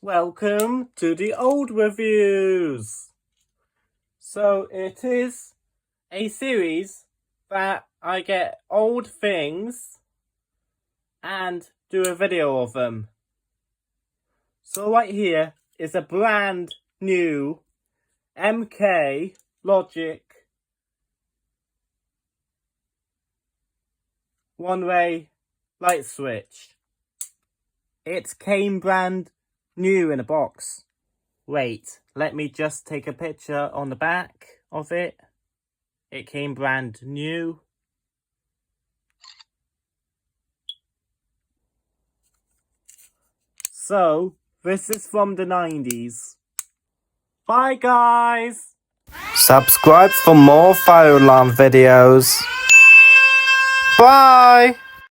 Welcome to the old reviews. So it is a series that I get old things and do a video of them. So right here is a brand new MK Logic one-way light switch. It came brand new in a box. Wait, let me just take a picture on the back of it. It came brand new. So, this is from the 90s. Bye guys! Subscribe for more fire alarm videos. Bye!